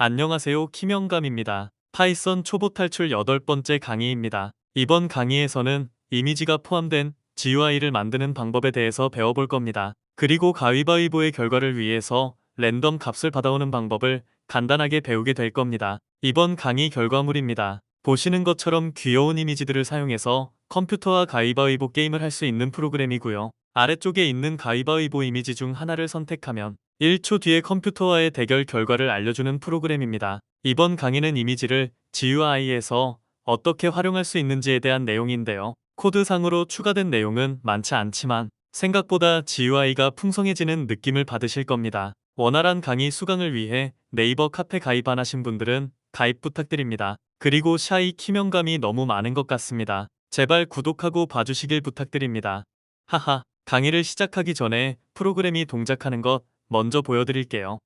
안녕하세요. 김영감입니다. 파이썬 초보 탈출 8번째 강의입니다. 이번 강의에서는 이미지가 포함된 GUI를 만드는 방법에 대해서 배워볼 겁니다. 그리고 가위바위보의 결과를 위해서 랜덤 값을 받아오는 방법을 간단하게 배우게 될 겁니다. 이번 강의 결과물입니다. 보시는 것처럼 귀여운 이미지들을 사용해서 컴퓨터와 가위바위보 게임을 할 수 있는 프로그램이고요. 아래쪽에 있는 가위바위보 이미지 중 하나를 선택하면 1초 뒤에 컴퓨터와의 대결 결과를 알려주는 프로그램입니다. 이번 강의는 이미지를 GUI에서 어떻게 활용할 수 있는지에 대한 내용인데요. 코드상으로 추가된 내용은 많지 않지만 생각보다 GUI가 풍성해지는 느낌을 받으실 겁니다. 원활한 강의 수강을 위해 네이버 카페 가입 안 하신 분들은 가입 부탁드립니다. 그리고 샤이 키명감이 너무 많은 것 같습니다. 제발 구독하고 봐주시길 부탁드립니다. 하하, 강의를 시작하기 전에 프로그램이 동작하는 것 먼저 보여드릴게요.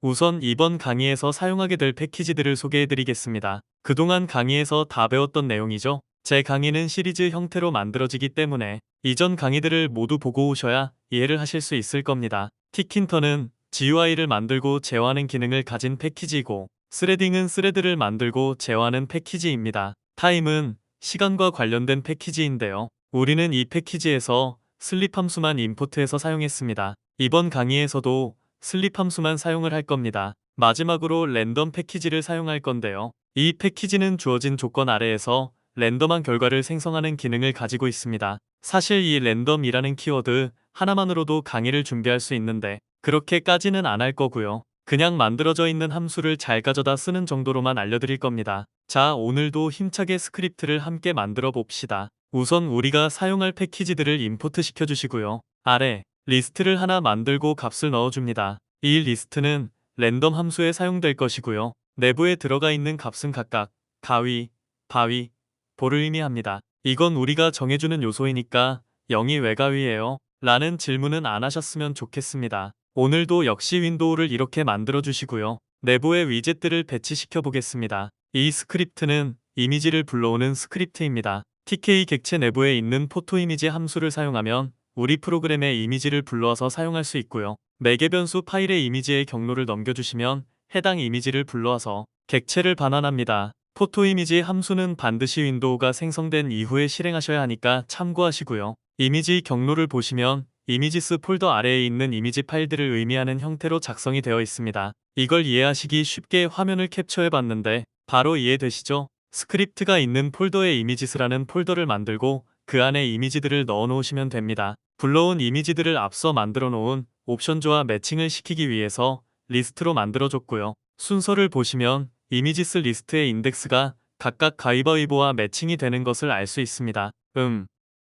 우선 이번 강의에서 사용하게 될 패키지들을 소개해드리겠습니다. 그동안 강의에서 다 배웠던 내용이죠. 제 강의는 시리즈 형태로 만들어지기 때문에 이전 강의들을 모두 보고 오셔야 이해를 하실 수 있을 겁니다. 티킨터는 GUI를 만들고 제어하는 기능을 가진 패키지이고, 스레딩은 스레드를 만들고 제어하는 패키지입니다. 타임은 시간과 관련된 패키지인데요. 우리는 이 패키지에서 슬립 함수만 임포트해서 사용했습니다. 이번 강의에서도 슬립 함수만 사용을 할 겁니다. 마지막으로 랜덤 패키지를 사용할 건데요. 이 패키지는 주어진 조건 아래에서 랜덤한 결과를 생성하는 기능을 가지고 있습니다. 사실 이 랜덤이라는 키워드 하나만으로도 강의를 준비할 수 있는데 그렇게까지는 안 할 거고요. 그냥 만들어져 있는 함수를 잘 가져다 쓰는 정도로만 알려드릴 겁니다. 자, 오늘도 힘차게 스크립트를 함께 만들어 봅시다. 우선 우리가 사용할 패키지들을 임포트 시켜주시고요. 아래 리스트를 하나 만들고 값을 넣어줍니다. 이 리스트는 랜덤 함수에 사용될 것이고요. 내부에 들어가 있는 값은 각각 가위, 바위, 보를 의미합니다. 이건 우리가 정해주는 요소이니까 0이 왜 가위예요? 라는 질문은 안 하셨으면 좋겠습니다. 오늘도 역시 윈도우를 이렇게 만들어 주시고요. 내부에 위젯들을 배치시켜 보겠습니다. 이 스크립트는 이미지를 불러오는 스크립트입니다. TK 객체 내부에 있는 포토 이미지 함수를 사용하면 우리 프로그램의 이미지를 불러와서 사용할 수 있고요. 매개 변수 파일의 이미지의 경로를 넘겨주시면 해당 이미지를 불러와서 객체를 반환합니다. 포토 이미지 함수는 반드시 윈도우가 생성된 이후에 실행하셔야 하니까 참고하시고요. 이미지 경로를 보시면 이미지스 폴더 아래에 있는 이미지 파일들을 의미하는 형태로 작성이 되어 있습니다. 이걸 이해하시기 쉽게 화면을 캡처해 봤는데 바로 이해되시죠? 스크립트가 있는 폴더에 이미지스라는 폴더를 만들고 그 안에 이미지들을 넣어 놓으시면 됩니다. 불러온 이미지들을 앞서 만들어 놓은 옵션조와 매칭을 시키기 위해서 리스트로 만들어 줬고요. 순서를 보시면 이미지스 리스트의 인덱스가 각각 가위바위보와 매칭이 되는 것을 알 수 있습니다.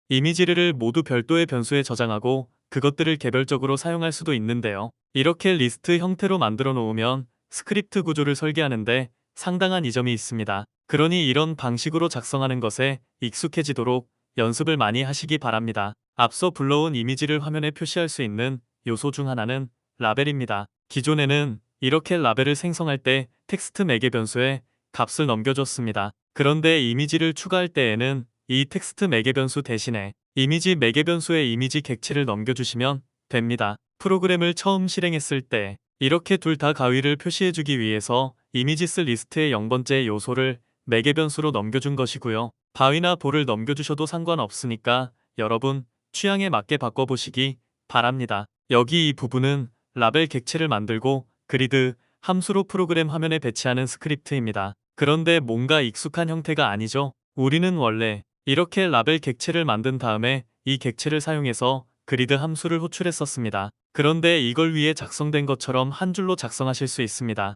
이미지를 모두 별도의 변수에 저장하고 그것들을 개별적으로 사용할 수도 있는데요. 이렇게 리스트 형태로 만들어 놓으면 스크립트 구조를 설계하는데 상당한 이점이 있습니다. 그러니 이런 방식으로 작성하는 것에 익숙해지도록 연습을 많이 하시기 바랍니다. 앞서 불러온 이미지를 화면에 표시할 수 있는 요소 중 하나는 라벨입니다. 기존에는 이렇게 라벨을 생성할 때 텍스트 매개 변수에 값을 넘겨줬습니다. 그런데 이미지를 추가할 때에는 이 텍스트 매개 변수 대신에 이미지 매개 변수에 이미지 객체를 넘겨주시면 됩니다. 프로그램을 처음 실행했을 때 이렇게 둘 다 가위를 표시해주기 위해서 이미지스 리스트의 0번째 요소를 매개 변수로 넘겨준 것이고요. 바위나 볼을 넘겨주셔도 상관없으니까 여러분 취향에 맞게 바꿔보시기 바랍니다. 여기 이 부분은 라벨 객체를 만들고 그리드 함수로 프로그램 화면에 배치하는 스크립트입니다. 그런데 뭔가 익숙한 형태가 아니죠? 우리는 원래 이렇게 라벨 객체를 만든 다음에 이 객체를 사용해서 그리드 함수를 호출했었습니다. 그런데 이걸 위해 작성된 것처럼 한 줄로 작성하실 수 있습니다.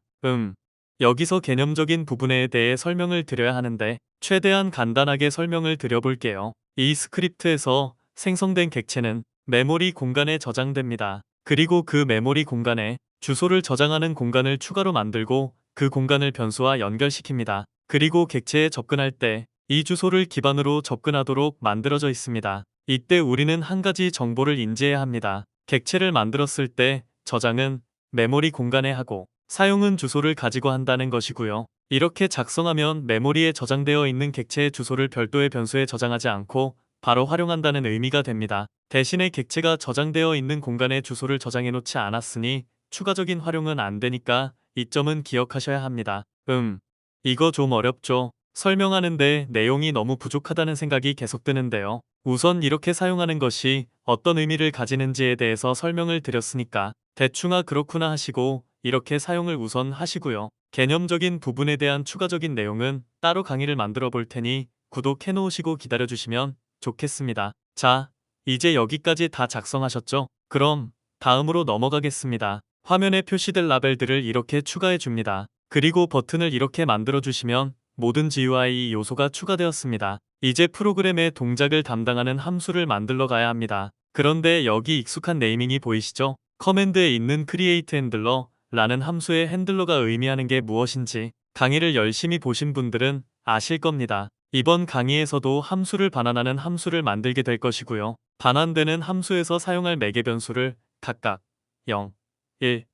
여기서 개념적인 부분에 대해 설명을 드려야 하는데 최대한 간단하게 설명을 드려볼게요. 이 스크립트에서 생성된 객체는 메모리 공간에 저장됩니다. 그리고 그 메모리 공간에 주소를 저장하는 공간을 추가로 만들고 그 공간을 변수와 연결시킵니다. 그리고 객체에 접근할 때 이 주소를 기반으로 접근하도록 만들어져 있습니다. 이때 우리는 한 가지 정보를 인지해야 합니다. 객체를 만들었을 때 저장은 메모리 공간에 하고 사용은 주소를 가지고 한다는 것이고요. 이렇게 작성하면 메모리에 저장되어 있는 객체의 주소를 별도의 변수에 저장하지 않고 바로 활용한다는 의미가 됩니다. 대신에 객체가 저장되어 있는 공간에 주소를 저장해 놓지 않았으니 추가적인 활용은 안 되니까 이 점은 기억하셔야 합니다. 이거 좀 어렵죠? 설명하는데 내용이 너무 부족하다는 생각이 계속 드는데요. 우선 이렇게 사용하는 것이 어떤 의미를 가지는지에 대해서 설명을 드렸으니까 대충 그렇구나 하시고 이렇게 사용을 우선 하시고요. 개념적인 부분에 대한 추가적인 내용은 따로 강의를 만들어 볼 테니 구독해 놓으시고 기다려 주시면 좋겠습니다. 자, 이제 여기까지 다 작성하셨죠? 그럼 다음으로 넘어가겠습니다. 화면에 표시될 라벨들을 이렇게 추가해 줍니다. 그리고 버튼을 이렇게 만들어 주시면 모든 GUI 요소가 추가되었습니다. 이제 프로그램의 동작을 담당하는 함수를 만들러 가야 합니다. 그런데 여기 익숙한 네이밍이 보이시죠? 커맨드에 있는 create handler 라는 함수의 핸들러가 의미하는 게 무엇인지 강의를 열심히 보신 분들은 아실 겁니다. 이번 강의에서도 함수를 반환하는 함수를 만들게 될 것이고요. 반환되는 함수에서 사용할 매개 변수를 각각 0, 1,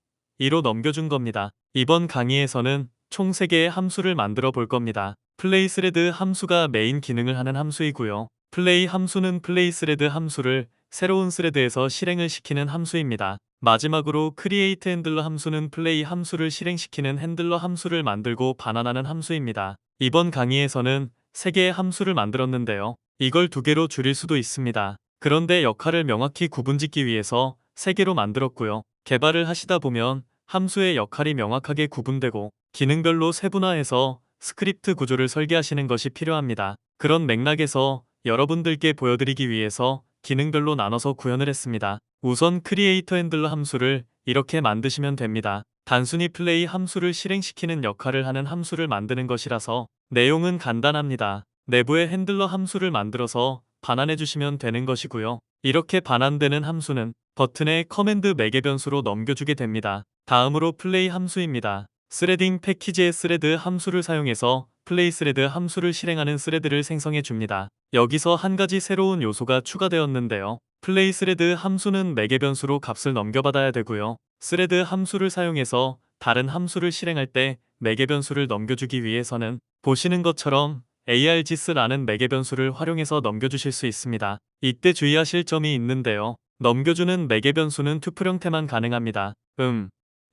2로 넘겨준 겁니다. 이번 강의에서는 총 3개의 함수를 만들어 볼 겁니다. 플레이스레드 함수가 메인 기능을 하는 함수이고요. 플레이 함수는 플레이스레드 함수를 새로운 스레드에서 실행을 시키는 함수입니다. 마지막으로 create handler 함수는 플레이 함수를 실행시키는 핸들러 함수를 만들고 반환하는 함수입니다. 이번 강의에서는 3개의 함수를 만들었는데요. 이걸 2개로 줄일 수도 있습니다. 그런데 역할을 명확히 구분짓기 위해서 3개로 만들었고요. 개발을 하시다 보면 함수의 역할이 명확하게 구분되고 기능별로 세분화해서 스크립트 구조를 설계하시는 것이 필요합니다. 그런 맥락에서 여러분들께 보여드리기 위해서 기능별로 나눠서 구현을 했습니다. 우선 크리에이터 핸들러 함수를 이렇게 만드시면 됩니다. 단순히 플레이 함수를 실행시키는 역할을 하는 함수를 만드는 것이라서 내용은 간단합니다. 내부에 핸들러 함수를 만들어서 반환해 주시면 되는 것이고요. 이렇게 반환되는 함수는 버튼에 커맨드 매개 변수로 넘겨주게 됩니다. 다음으로 플레이 함수입니다. 스레딩 패키지의 스레드 함수를 사용해서 플레이 스레드 함수를 실행하는 스레드를 생성해 줍니다. 여기서 한 가지 새로운 요소가 추가되었는데요. 플레이 스레드 함수는 매개 변수로 값을 넘겨받아야 되고요. 스레드 함수를 사용해서 다른 함수를 실행할 때 매개 변수를 넘겨주기 위해서는 보시는 것처럼 args라는 매개 변수를 활용해서 넘겨주실 수 있습니다. 이때 주의하실 점이 있는데요. 넘겨주는 매개 변수는 투플 형태만 가능합니다.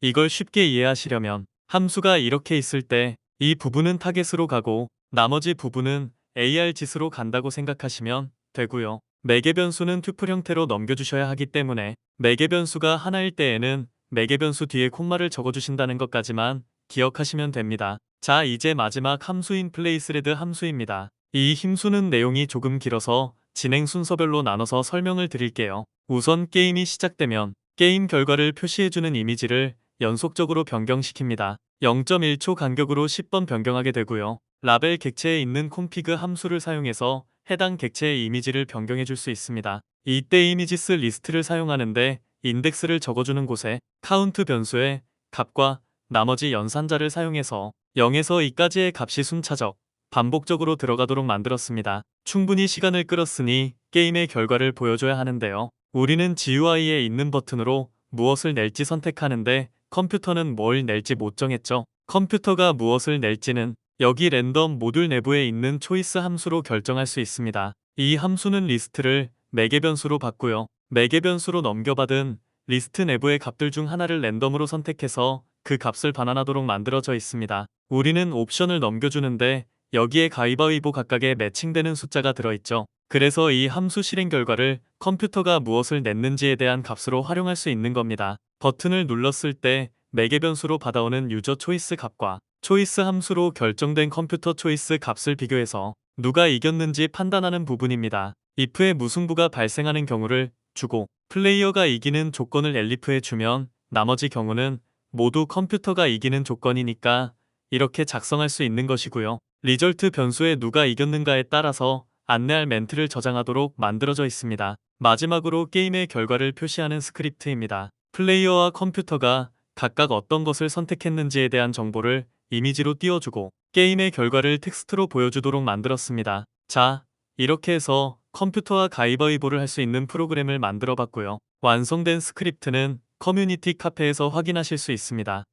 이걸 쉽게 이해하시려면 함수가 이렇게 있을 때 이 부분은 타겟으로 가고 나머지 부분은 args로 간다고 생각하시면 되고요. 매개 변수는 투플 형태로 넘겨주셔야 하기 때문에 매개 변수가 하나일 때에는 매개 변수 뒤에 콤마를 적어주신다는 것까지만 기억하시면 됩니다. 자, 이제 마지막 함수인 플레이스레드 함수입니다. 이 함수는 내용이 조금 길어서 진행 순서별로 나눠서 설명을 드릴게요. 우선 게임이 시작되면 게임 결과를 표시해주는 이미지를 연속적으로 변경시킵니다. 0.1초 간격으로 10번 변경하게 되고요. 라벨 객체에 있는 config 함수를 사용해서 해당 객체의 이미지를 변경해 줄 수 있습니다. 이때 이미지스 리스트를 사용하는데 인덱스를 적어주는 곳에 카운트 변수의 값과 나머지 연산자를 사용해서 0에서 2까지의 값이 순차적, 반복적으로 들어가도록 만들었습니다. 충분히 시간을 끌었으니 게임의 결과를 보여줘야 하는데요. 우리는 GUI에 있는 버튼으로 무엇을 낼지 선택하는데 컴퓨터는 뭘 낼지 못 정했죠. 컴퓨터가 무엇을 낼지는 여기 랜덤 모듈 내부에 있는 초이스 함수로 결정할 수 있습니다. 이 함수는 리스트를 매개 변수로 받고요. 매개 변수로 넘겨받은 리스트 내부의 값들 중 하나를 랜덤으로 선택해서 그 값을 반환하도록 만들어져 있습니다. 우리는 옵션을 넘겨주는데 여기에 가위바위보 각각의 매칭되는 숫자가 들어있죠. 그래서 이 함수 실행 결과를 컴퓨터가 무엇을 냈는지에 대한 값으로 활용할 수 있는 겁니다. 버튼을 눌렀을 때 매개 변수로 받아오는 유저 초이스 값과 초이스 함수로 결정된 컴퓨터 초이스 값을 비교해서 누가 이겼는지 판단하는 부분입니다. if에 무승부가 발생하는 경우를 주고 플레이어가 이기는 조건을 elif에 주면 나머지 경우는 모두 컴퓨터가 이기는 조건이니까 이렇게 작성할 수 있는 것이고요. 리절트 변수에 누가 이겼는가에 따라서 안내할 멘트를 저장하도록 만들어져 있습니다. 마지막으로 게임의 결과를 표시하는 스크립트입니다. 플레이어와 컴퓨터가 각각 어떤 것을 선택했는지에 대한 정보를 이미지로 띄워주고 게임의 결과를 텍스트로 보여주도록 만들었습니다. 자, 이렇게 해서 컴퓨터와 가위바위보를 할 수 있는 프로그램을 만들어 봤고요. 완성된 스크립트는 커뮤니티 카페에서 확인하실 수 있습니다.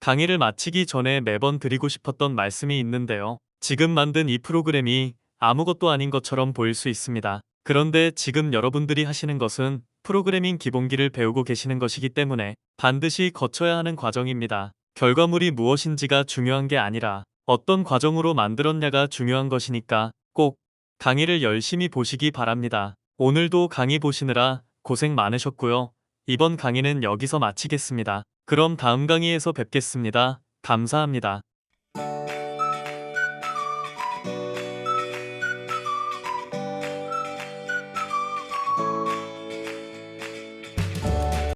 강의를 마치기 전에 매번 드리고 싶었던 말씀이 있는데요. 지금 만든 이 프로그램이 아무것도 아닌 것처럼 보일 수 있습니다. 그런데 지금 여러분들이 하시는 것은 프로그래밍 기본기를 배우고 계시는 것이기 때문에 반드시 거쳐야 하는 과정입니다. 결과물이 무엇인지가 중요한 게 아니라 어떤 과정으로 만들었냐가 중요한 것이니까 꼭 강의를 열심히 보시기 바랍니다. 오늘도 강의 보시느라 고생 많으셨고요. 이번 강의는 여기서 마치겠습니다. 그럼 다음 강의에서 뵙겠습니다. 감사합니다.